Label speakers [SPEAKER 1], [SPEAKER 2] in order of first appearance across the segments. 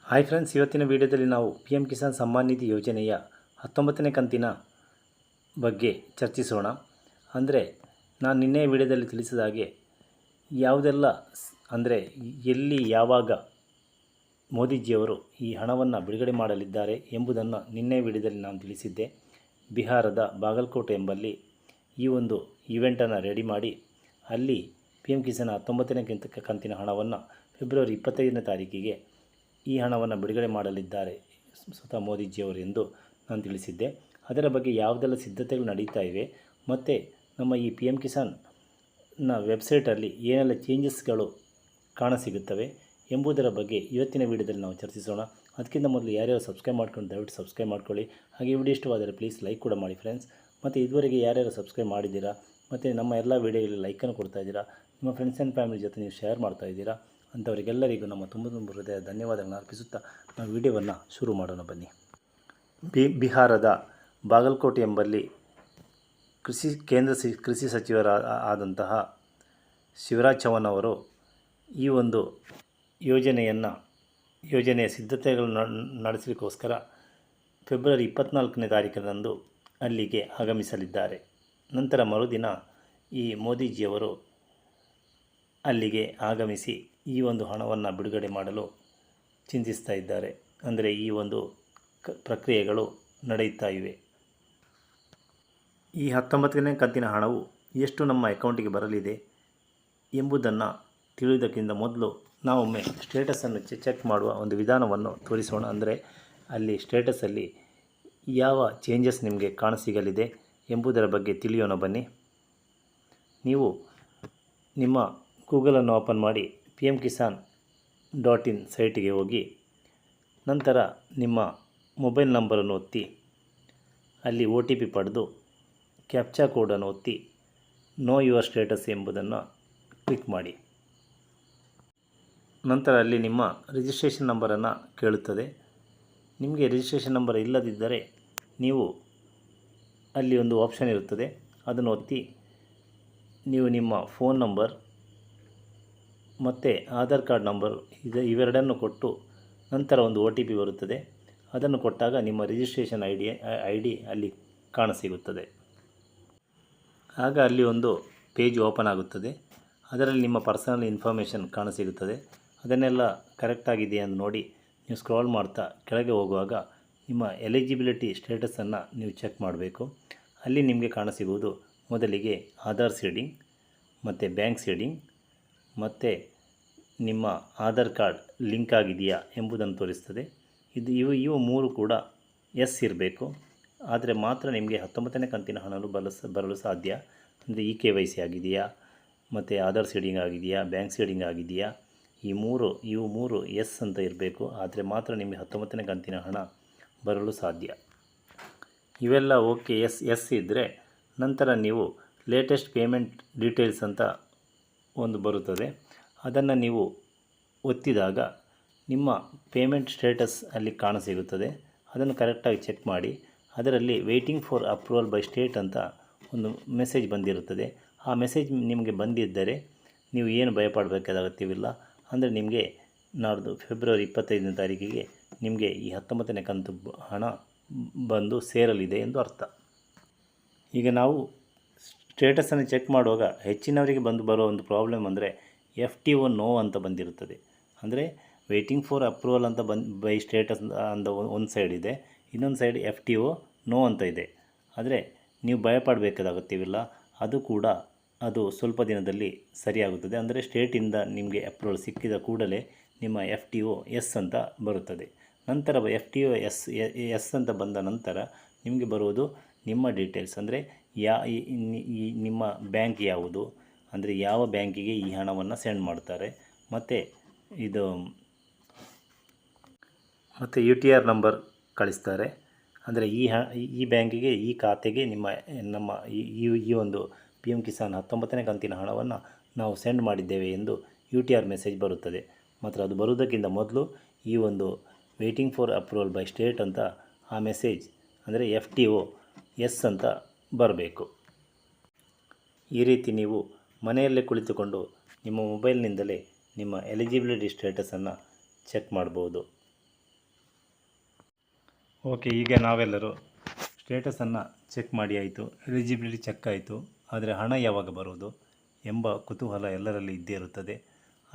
[SPEAKER 1] Hi friends, ಇವತ್ತಿನ ವಿಡಿಯೋದಲ್ಲಿ ನಾವು ಪಿ ಎಂ ಕಿಸಾನ್ ಸಮ್ಮಾನ್ ನಿಧಿ ಯೋಜನೆಯ 19ನೇ ಕಂತಿನ ಬಗ್ಗೆ ಚರ್ಚಿಸೋಣ. ಅಂದರೆ ನಾನು ನಿನ್ನೆ ವಿಡಿಯೋದಲ್ಲಿ ತಿಳಿಸಿದ ಹಾಗೆ ಯಾವುದೆಲ್ಲ ಅಂದರೆ ಎಲ್ಲಿ ಯಾವಾಗ ಮೋದಿಜಿಯವರು ಈ ಹಣವನ್ನು ಬಿಡುಗಡೆ ಮಾಡಲಿದ್ದಾರೆ ಎಂಬುದನ್ನು ನಿನ್ನೆ ವಿಡಿಯೋದಲ್ಲಿ ನಾನು ತಿಳಿಸಿದ್ದೆ. ಬಿಹಾರದ ಬಾಗಲಕೋಟೆ ಎಂಬಲ್ಲಿ ಈ ಒಂದು ಈವೆಂಟನ್ನು ರೆಡಿ ಮಾಡಿ ಅಲ್ಲಿ ಪಿ ಎಂ ಕಿಸಾನ್ 19ನೇ ಕಂತಿನ ಹಣವನ್ನು ಫೆಬ್ರವರಿ 25ನೇ ತಾರೀಕಿಗೆ ಈ ಹಣವನ್ನು ಬಿಡುಗಡೆ ಮಾಡಲಿದ್ದಾರೆ ಸ್ವತಃ ಮೋದಿಜಿಯವರು ಎಂದು ನಾನು ತಿಳಿಸಿದ್ದೆ. ಅದರ ಬಗ್ಗೆ ಯಾವುದೆಲ್ಲ ಸಿದ್ಧತೆಗಳು ನಡೀತಾ ಇವೆ ಮತ್ತು ನಮ್ಮ ಈ ಪಿ ಎಂ ಕಿಸಾನ್ನ ವೆಬ್ಸೈಟಲ್ಲಿ ಏನೆಲ್ಲ ಚೇಂಜಸ್ಗಳು ಕಾಣಸಿಗುತ್ತವೆ ಎಂಬುದರ ಬಗ್ಗೆ ಇವತ್ತಿನ ವಿಡಿಯೋದಲ್ಲಿ ನಾವು ಚರ್ಚಿಸೋಣ. ಅದಕ್ಕಿಂತ ಮೊದಲು ಯಾರ್ಯಾರು ಸಬ್ಸ್ಕ್ರೈಬ್ ಮಾಡ್ಕೊಂಡು ದಯವಿಟ್ಟು ಸಬ್ಸ್ಕ್ರೈಬ್ ಮಾಡ್ಕೊಳ್ಳಿ. ಹಾಗೆ ವಿಡಿಯೋ ಇಷ್ಟವಾದರೆ ಪ್ಲೀಸ್ ಲೈಕ್ ಕೂಡ ಮಾಡಿ ಫ್ರೆಂಡ್ಸ್. ಮತ್ತು ಇದುವರೆಗೆ ಯಾರ್ಯಾರು ಸಬ್ಸ್ಕ್ರೈಬ್ ಮಾಡಿದ್ದೀರಾ ಮತ್ತು ನಮ್ಮ ಎಲ್ಲ ವಿಡಿಯೋಗಳಲ್ಲಿ ಲೈಕನ್ನು ಕೊಡ್ತಾ ಇದ್ದೀರಾ, ನಿಮ್ಮ ಫ್ರೆಂಡ್ಸ್ ಆ್ಯಂಡ್ ಫ್ಯಾಮಿಲಿ ಜೊತೆ ನೀವು ಶೇರ್ ಮಾಡ್ತಾ ಇದ್ದೀರಾ, ಅಂಥವರಿಗೆಲ್ಲರಿಗೂ ನಮ್ಮ ತುಂಬ ಹೃದಯ ಧನ್ಯವಾದಗಳನ್ನು ಅರ್ಪಿಸುತ್ತಾ ನಾವು ವಿಡಿಯೋವನ್ನು ಶುರು ಮಾಡೋಣ ಬನ್ನಿ. ಬಿಹಾರದ ಬಾಗಲಕೋಟೆ ಎಂಬಲ್ಲಿ ಕೇಂದ್ರ ಕೃಷಿ ಸಚಿವರಾದಂತಹ ಶಿವರಾಜ್ ಚೌಹಾಣ್ ಅವರು ಈ ಒಂದು ಯೋಜನೆಯ ಸಿದ್ಧತೆಗಳನ್ನು ನಡೆಸಲಿಕ್ಕೋಸ್ಕರ ಫೆಬ್ರವರಿ 24ನೇ ತಾರೀಕಿನಂದು ಅಲ್ಲಿಗೆ ಆಗಮಿಸಲಿದ್ದಾರೆ. ನಂತರ ಮರುದಿನ ಈ ಮೋದಿಜಿಯವರು ಅಲ್ಲಿಗೆ ಆಗಮಿಸಿ ಈ ಒಂದು ಹಣವನ್ನು ಬಿಡುಗಡೆ ಮಾಡಲು ಚಿಂತಿಸ್ತಾ ಇದ್ದಾರೆ. ಅಂದರೆ ಈ ಒಂದು ಪ್ರಕ್ರಿಯೆಗಳು ನಡೆಯುತ್ತಾ ಇವೆ. ಈ 19ನೇ ಕಂತಿನ ಹಣವು ಎಷ್ಟು ನಮ್ಮ ಅಕೌಂಟಿಗೆ ಬರಲಿದೆ ಎಂಬುದನ್ನು ತಿಳಿಯುವುದಕ್ಕಿಂತ ಮೊದಲು ನಾವೊಮ್ಮೆ ಸ್ಟೇಟಸನ್ನು ಚೆಕ್ ಮಾಡುವ ಒಂದು ವಿಧಾನವನ್ನು ತೋರಿಸೋಣ. ಅಂದರೆ ಅಲ್ಲಿ ಸ್ಟೇಟಸಲ್ಲಿ ಯಾವ ಚೇಂಜಸ್ ನಿಮಗೆ ಕಾಣಸಿಗಲಿದೆ ಎಂಬುದರ ಬಗ್ಗೆ ತಿಳಿಯೋಣ ಬನ್ನಿ. ನೀವು ನಿಮ್ಮ ಗೂಗಲನ್ನು ಓಪನ್ ಮಾಡಿ pmkisan.in ಸೈಟಿಗೆ ಹೋಗಿ ನಂತರ ನಿಮ್ಮ ಮೊಬೈಲ್ ನಂಬರನ್ನು ಒತ್ತಿ ಅಲ್ಲಿ OTP ಪಡೆದು ಕ್ಯಾಪ್ಚಾ ಕೋಡನ್ನು ಒತ್ತಿ ನೋ ಯುವರ್ ಸ್ಟೇಟಸ್ ಎಂಬುದನ್ನು ಕ್ಲಿಕ್ ಮಾಡಿ. ನಂತರ ಅಲ್ಲಿ ನಿಮ್ಮ ರಿಜಿಸ್ಟ್ರೇಷನ್ ನಂಬರನ್ನು ಕೇಳುತ್ತದೆ. ನಿಮಗೆ ರಿಜಿಸ್ಟ್ರೇಷನ್ ನಂಬರ್ ಇಲ್ಲದಿದ್ದರೆ ನೀವು ಅಲ್ಲಿ ಒಂದು ಆಪ್ಷನ್ ಇರುತ್ತದೆ, ಅದನ್ನು ಒತ್ತಿ ನೀವು ನಿಮ್ಮ ಫೋನ್ ನಂಬರ್ ಮತ್ತು ಆಧಾರ್ ಕಾರ್ಡ್ ನಂಬರ್ ಇವೆರಡನ್ನು ಕೊಟ್ಟು ನಂತರ ಒಂದು OTP ಬರುತ್ತದೆ. ಅದನ್ನು ಕೊಟ್ಟಾಗ ನಿಮ್ಮ ರಿಜಿಸ್ಟ್ರೇಷನ್ ಐ ಡಿ ಅಲ್ಲಿ ಕಾಣಸಿಗುತ್ತದೆ. ಆಗ ಅಲ್ಲಿ ಒಂದು ಪೇಜ್ ಓಪನ್ ಆಗುತ್ತದೆ. ಅದರಲ್ಲಿ ನಿಮ್ಮ ಪರ್ಸನಲ್ ಇನ್ಫಾರ್ಮೇಷನ್ ಕಾಣಸಿಗುತ್ತದೆ. ಅದನ್ನೆಲ್ಲ ಕರೆಕ್ಟಾಗಿದೆ ಎಂದು ನೋಡಿ ನೀವು ಸ್ಕ್ರಾಲ್ ಮಾಡ್ತಾ ಕೆಳಗೆ ಹೋಗುವಾಗ ನಿಮ್ಮ ಎಲಿಜಿಬಿಲಿಟಿ ಸ್ಟೇಟಸನ್ನು ನೀವು ಚೆಕ್ ಮಾಡಬೇಕು. ಅಲ್ಲಿ ನಿಮಗೆ ಕಾಣಸಿಗುವುದು ಮೊದಲಿಗೆ ಆಧಾರ್ ಸೀಡಿಂಗ್ ಮತ್ತು ಬ್ಯಾಂಕ್ ಸೀಡಿಂಗ್ ಮತ್ತು ನಿಮ್ಮ ಆಧಾರ್ ಕಾರ್ಡ್ ಲಿಂಕ್ ಆಗಿದೆಯಾ ಎಂಬುದನ್ನು ತೋರಿಸ್ತದೆ. ಇವು ಮೂರು ಕೂಡ ಎಸ್ ಇರಬೇಕು. ಆದರೆ ಮಾತ್ರ ನಿಮಗೆ 19ನೇ ಕಂತಿನ ಹಣವು ಬರಲು ಸಾಧ್ಯ. ಅಂದರೆ KYC ಆಗಿದೆಯಾ ಮತ್ತು ಆಧಾರ್ ಸೀಡಿಂಗ್ ಆಗಿದೆಯಾ, ಬ್ಯಾಂಕ್ ಸೀಡಿಂಗ್ ಆಗಿದೆಯಾ, ಇವು ಮೂರು ಎಸ್ ಅಂತ ಇರಬೇಕು. ಆದರೆ ಮಾತ್ರ ನಿಮಗೆ 19ನೇ ಕಂತಿನ ಹಣ ಬರಲು ಸಾಧ್ಯ. ಇವೆಲ್ಲ ಓಕೆ ಎಸ್ ಇದ್ದರೆ ನಂತರ ನೀವು ಲೇಟೆಸ್ಟ್ ಪೇಮೆಂಟ್ ಡೀಟೇಲ್ಸ್ ಅಂತ ಒಂದು ಬರುತ್ತದೆ. ಅದನ್ನು ನೀವು ಒತ್ತಿದಾಗ ನಿಮ್ಮ ಪೇಮೆಂಟ್ ಸ್ಟೇಟಸ್ ಅಲ್ಲಿ ಕಾಣಸಿಗುತ್ತದೆ. ಅದನ್ನು ಕರೆಕ್ಟಾಗಿ ಚೆಕ್ ಮಾಡಿ. ಅದರಲ್ಲಿ waiting for approval by state ಅಂತ ಒಂದು ಮೆಸೇಜ್ ಬಂದಿರುತ್ತದೆ. ಆ ಮೆಸೇಜ್ ನಿಮಗೆ ಬಂದಿದ್ದರೆ ನೀವು ಏನು ಭಯಪಡಬೇಕಾದ ಅಗತ್ಯವಿಲ್ಲ. ಅಂದರೆ ನಿಮಗೆ ನಾಡ್ದು ಫೆಬ್ರವರಿ 25ನೇ ತಾರೀಕಿಗೆ ನಿಮಗೆ ಈ 19ನೇ ಕಂತು ಹಣ ಬಂದು ಸೇರಲಿದೆ ಎಂದು ಅರ್ಥ. ಈಗ ನಾವು ಸ್ಟೇಟಸನ್ನು ಚೆಕ್ ಮಾಡುವಾಗ ಹೆಚ್ಚಿನವರಿಗೆ ಬರೋ ಒಂದು ಪ್ರಾಬ್ಲಮ್ ಅಂದರೆ FTO ನೋ ಅಂತ ಬಂದಿರುತ್ತದೆ. ಅಂದರೆ ವೇಟಿಂಗ್ ಫಾರ್ ಅಪ್ರೂವಲ್ ಅಂತ ಬೈ ಸ್ಟೇಟಸ್ ಅಂತ ಒಂದು ಸೈಡ್ ಇದೆ, ಇನ್ನೊಂದು ಸೈಡ್ FTO ನೋ ಅಂತ ಇದೆ. ಆದರೆ ನೀವು ಭಯಪಡಬೇಕಾದ ಅಗತ್ಯವಿಲ್ಲ. ಅದು ಸ್ವಲ್ಪ ದಿನದಲ್ಲಿ ಸರಿಯಾಗುತ್ತದೆ. ಅಂದರೆ ಸ್ಟೇಟಿಂದ ನಿಮಗೆ ಅಪ್ರೂವಲ್ ಸಿಕ್ಕಿದ ಕೂಡಲೇ ನಿಮ್ಮ FTO ಎಸ್ ಅಂತ ಬರುತ್ತದೆ. ನಂತರ FTO ಎಸ್ ಅಂತ ಬಂದ ನಂತರ ನಿಮಗೆ ಬರುವುದು ನಿಮ್ಮ ಡೀಟೇಲ್ಸ್. ಅಂದರೆ ನಿಮ್ಮ ಬ್ಯಾಂಕ್ ಯಾವುದು, ಅಂದರೆ ಯಾವ ಬ್ಯಾಂಕಿಗೆ ಈ ಹಣವನ್ನು ಸೆಂಡ್ ಮಾಡ್ತಾರೆ, ಮತ್ತು UTR ನಂಬರ್ ಕಳಿಸ್ತಾರೆ. ಅಂದರೆ ಈ ಬ್ಯಾಂಕಿಗೆ, ಈ ಖಾತೆಗೆ ನಮ್ಮ ಈ ಒಂದು ಪಿ ಎಂ ಕಿಸಾನ್ 19ನೇ ಕಂತಿನ ಹಣವನ್ನು ನಾವು ಸೆಂಡ್ ಮಾಡಿದ್ದೇವೆ ಎಂದು UTR ಮೆಸೇಜ್ ಬರುತ್ತದೆ. ಮಾತ್ರ ಅದು ಬರುವುದಕ್ಕಿಂತ ಮೊದಲು ಈ ಒಂದು waiting for approval by state ಅಂತ ಆ ಮೆಸೇಜ್ ಅಂದರೆ FTO ಎಸ್ ಅಂತ ಬರಬೇಕು. ಈ ರೀತಿ ನೀವು ಮನೆಯಲ್ಲೇ ಕುಳಿತುಕೊಂಡು ನಿಮ್ಮ ಮೊಬೈಲ್ನಿಂದಲೇ ನಿಮ್ಮ ಎಲಿಜಿಬಿಲಿಟಿ ಸ್ಟೇಟಸನ್ನು ಚೆಕ್ ಮಾಡ್ಬೋದು. ಓಕೆ, ಈಗ ನಾವೆಲ್ಲರೂ ಸ್ಟೇಟಸನ್ನು ಚೆಕ್ ಮಾಡಿ ಆಯಿತು, ಎಲಿಜಿಬಿಲಿಟಿ ಚೆಕ್ ಆಯಿತು. ಆದರೆ ಹಣ ಯಾವಾಗ ಬರುವುದು ಎಂಬ ಕುತೂಹಲ ಎಲ್ಲರಲ್ಲಿ ಇದ್ದೇ ಇರುತ್ತದೆ.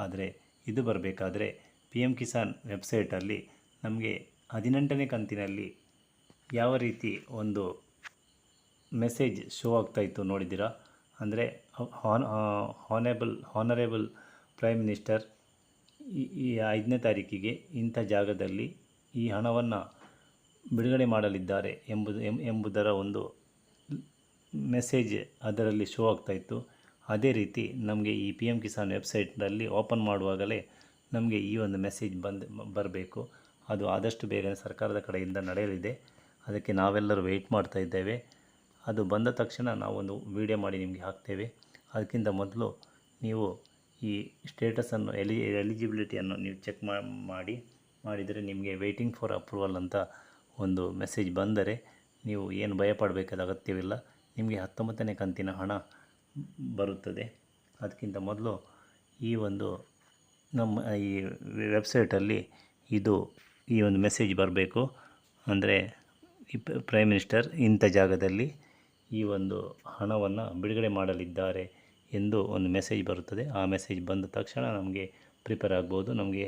[SPEAKER 1] ಆದರೆ ಇದು ಬರಬೇಕಾದ್ರೆ ಪಿ ಎಮ್ ಕಿಸಾನ್ ವೆಬ್ಸೈಟಲ್ಲಿ ನಮಗೆ 18ನೇ ಕಂತಿನಲ್ಲಿ ಯಾವ ರೀತಿ ಒಂದು ಮೆಸೇಜ್ ಶೋ ಆಗ್ತಾಯಿತ್ತು ನೋಡಿದ್ದೀರಾ? ಅಂದರೆ ಹಾನರೇಬಲ್ ಪ್ರೈಮ್ ಮಿನಿಸ್ಟರ್ ಈ 5ನೇ ತಾರೀಕಿಗೆ ಇಂಥ ಜಾಗದಲ್ಲಿ ಈ ಹಣವನ್ನು ಬಿಡುಗಡೆ ಮಾಡಲಿದ್ದಾರೆ ಎಂಬುದರ ಒಂದು ಮೆಸೇಜ್ ಅದರಲ್ಲಿ ಶೋ ಆಗ್ತಾಯಿತ್ತು. ಅದೇ ರೀತಿ ನಮಗೆ ಈ ಪಿ ಎಮ್ ಕಿಸಾನ್ ವೆಬ್ಸೈಟ್ನಲ್ಲಿ ಓಪನ್ ಮಾಡುವಾಗಲೇ ನಮಗೆ ಈ ಒಂದು ಮೆಸೇಜ್ ಬರಬೇಕು. ಅದು ಆದಷ್ಟು ಬೇಗನೆ ಸರ್ಕಾರದ ಕಡೆಯಿಂದ ನಡೆಯಲಿದೆ. ಅದಕ್ಕೆ ನಾವೆಲ್ಲರೂ ವೆಯ್ಟ್ ಮಾಡ್ತಾ ಇದ್ದೇವೆ. ಅದು ಬಂದ ತಕ್ಷಣ ನಾವೊಂದು ವಿಡಿಯೋ ಮಾಡಿ ನಿಮಗೆ ಹಾಕ್ತೇವೆ. ಅದಕ್ಕಿಂತ ಮೊದಲು ನೀವು ಈ ಸ್ಟೇಟಸನ್ನು ಎಲಿಜಿಬಿಲಿಟಿಯನ್ನು ನೀವು ಚೆಕ್ ಮಾಡಿದರೆ ನಿಮಗೆ ವೆಯ್ಟಿಂಗ್ ಫಾರ್ ಅಪ್ರೂವಲ್ ಅಂತ ಒಂದು ಮೆಸೇಜ್ ಬಂದರೆ ನೀವು ಏನು ಭಯಪಡಬೇಕಾದ ಅಗತ್ಯವಿಲ್ಲ. ನಿಮಗೆ 19ನೇ ಕಂತಿನ ಹಣ ಬರುತ್ತದೆ. ಅದಕ್ಕಿಂತ ಮೊದಲು ಈ ಒಂದು ನಮ್ಮ ಈ ವೆಬ್ಸೈಟಲ್ಲಿ ಈ ಒಂದು ಮೆಸೇಜ್ ಬರಬೇಕು. ಅಂದರೆ ಈ ಪ್ರೈಮ್ ಮಿನಿಸ್ಟರ್ ಇಂಥ ಜಾಗದಲ್ಲಿ ಈ ಒಂದು ಹಣವನ್ನು ಬಿಡುಗಡೆ ಮಾಡಲಿದ್ದಾರೆ ಎಂದು ಒಂದು ಮೆಸೇಜ್ ಬರುತ್ತದೆ. ಆ ಮೆಸೇಜ್ ಬಂದ ತಕ್ಷಣ ನಮಗೆ ಪ್ರಿಪೇರ್ ಆಗ್ಬೋದು. ನಮಗೆ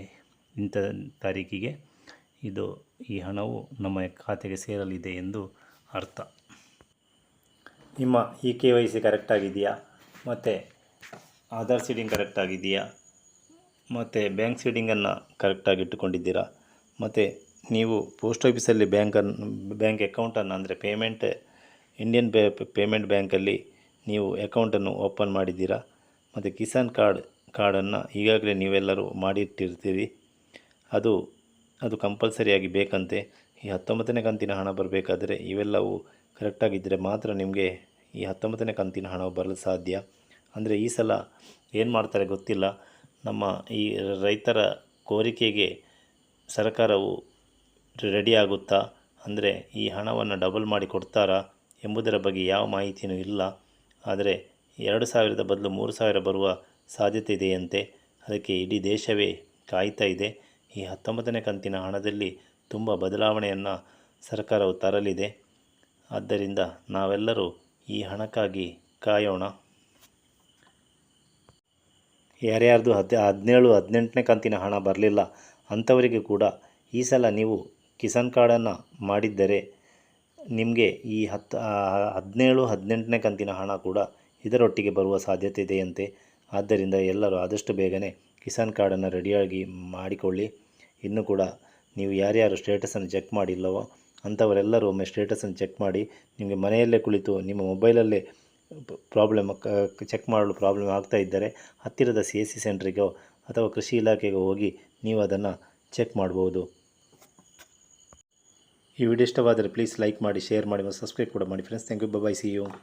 [SPEAKER 1] ಇಂಥ ತಾರೀಕಿಗೆ ಈ ಹಣವು ನಮ್ಮ ಖಾತೆಗೆ ಸೇರಲಿದೆ ಎಂದು ಅರ್ಥ. ನಿಮ್ಮ KYC ಕರೆಕ್ಟಾಗಿದೆಯಾ, ಮತ್ತು ಆಧಾರ್ ಸೀಡಿಂಗ್ ಕರೆಕ್ಟಾಗಿದೆಯಾ, ಮತ್ತು ಬ್ಯಾಂಕ್ ಸೀಡಿಂಗನ್ನು ಕರೆಕ್ಟಾಗಿ ಇಟ್ಟುಕೊಂಡಿದ್ದೀರಾ, ಮತ್ತು ನೀವು ಪೋಸ್ಟ್ ಆಫೀಸಲ್ಲಿ ಬ್ಯಾಂಕ್ ಅಕೌಂಟನ್ನು ಅಂದರೆ ಇಂಡಿಯನ್ ಪೇಮೆಂಟ್ ಬ್ಯಾಂಕಲ್ಲಿ ನೀವು ಅಕೌಂಟನ್ನು ಓಪನ್ ಮಾಡಿದ್ದೀರಾ, ಮತ್ತು ಕಿಸಾನ್ ಕಾರ್ಡನ್ನು ಈಗಾಗಲೇ ನೀವೆಲ್ಲರೂ ಮಾಡಿಟ್ಟಿರ್ತೀರಿ. ಅದು ಕಂಪಲ್ಸರಿಯಾಗಿ ಬೇಕಂತೆ. ಈ 19ನೇ ಕಂತಿನ ಹಣ ಬರಬೇಕಾದರೆ ಇವೆಲ್ಲವೂ ಕರೆಕ್ಟಾಗಿದ್ದರೆ ಮಾತ್ರ ನಿಮಗೆ ಈ 19ನೇ ಕಂತಿನ ಹಣ ಬರಲು ಸಾಧ್ಯ. ಅಂದರೆ ಈ ಸಲ ಏನು ಮಾಡ್ತಾರೆ ಗೊತ್ತಿಲ್ಲ. ನಮ್ಮ ಈ ರೈತರ ಕೋರಿಕೆಗೆ ಸರ್ಕಾರವು ರೆಡಿ ಆಗುತ್ತಾ, ಅಂದರೆ ಈ ಹಣವನ್ನು ಡಬಲ್ ಮಾಡಿ ಕೊಡ್ತಾರಾ ಎಂಬುದರ ಬಗ್ಗೆ ಯಾವ ಮಾಹಿತಿಯೂ ಇಲ್ಲ. ಆದರೆ 2,000 ಬದಲು 3,000 ಬರುವ ಸಾಧ್ಯತೆ ಇದೆಯಂತೆ. ಅದಕ್ಕೆ ಇಡೀ ದೇಶವೇ ಕಾಯ್ತಾ ಇದೆ. ಈ 19ನೇ ಕಂತಿನ ಹಣದಲ್ಲಿ ತುಂಬ ಬದಲಾವಣೆಯನ್ನು ಸರ್ಕಾರವು ತರಲಿದೆ. ಆದ್ದರಿಂದ ನಾವೆಲ್ಲರೂ ಈ ಹಣಕ್ಕಾಗಿ ಕಾಯೋಣ. ಯಾರ್ಯಾರ್ದು 17, 18ನೇ ಕಂತಿನ ಹಣ ಬರಲಿಲ್ಲ ಅಂಥವರಿಗೆ ಕೂಡ ಈ ಸಲ ನೀವು ಕಿಸಾನ್ ಕಾರ್ಡನ್ನು ಮಾಡಿದ್ದರೆ ನಿಮಗೆ ಈ 17, 18ನೇ ಕಂತಿನ ಹಣ ಕೂಡ ಇದರೊಟ್ಟಿಗೆ ಬರುವ ಸಾಧ್ಯತೆ ಇದೆಯಂತೆ. ಆದ್ದರಿಂದ ಎಲ್ಲರೂ ಆದಷ್ಟು ಬೇಗನೆ ಕಿಸಾನ್ ಕಾರ್ಡನ್ನು ರೆಡಿಯಾಗಿ ಮಾಡಿಕೊಳ್ಳಿ. ಇನ್ನೂ ಕೂಡ ನೀವು ಯಾರ್ಯಾರು ಸ್ಟೇಟಸನ್ನು ಚೆಕ್ ಮಾಡಿಲ್ಲವೋ ಅಂಥವರೆಲ್ಲರೂ ಒಮ್ಮೆ ಸ್ಟೇಟಸನ್ನು ಚೆಕ್ ಮಾಡಿ. ನಿಮಗೆ ಮನೆಯಲ್ಲೇ ಕುಳಿತು ನಿಮ್ಮ ಮೊಬೈಲಲ್ಲೇ ಚೆಕ್ ಮಾಡಲು ಪ್ರಾಬ್ಲಮ್ ಆಗ್ತಾ ಇದ್ದರೆ ಹತ್ತಿರದ CSC ಸೆಂಟ್ರಿಗೋ ಅಥವಾ ಕೃಷಿ ಇಲಾಖೆಗೆ ಹೋಗಿ ನೀವು ಅದನ್ನು ಚೆಕ್ ಮಾಡ್ಬೋದು. ಈ ವಿಡಿಯೋ ಇಷ್ಟವಾದರೆ ಪ್ಲೀಸ್ ಲೈಕ್ ಮಾಡಿ, ಶೇರ್ ಮಾಡಿ ಮತ್ತು ಸಬ್ಸ್ಕ್ರೈಬ್ ಕೂಡ ಮಾಡಿ friends. Thank you. Bye. See you.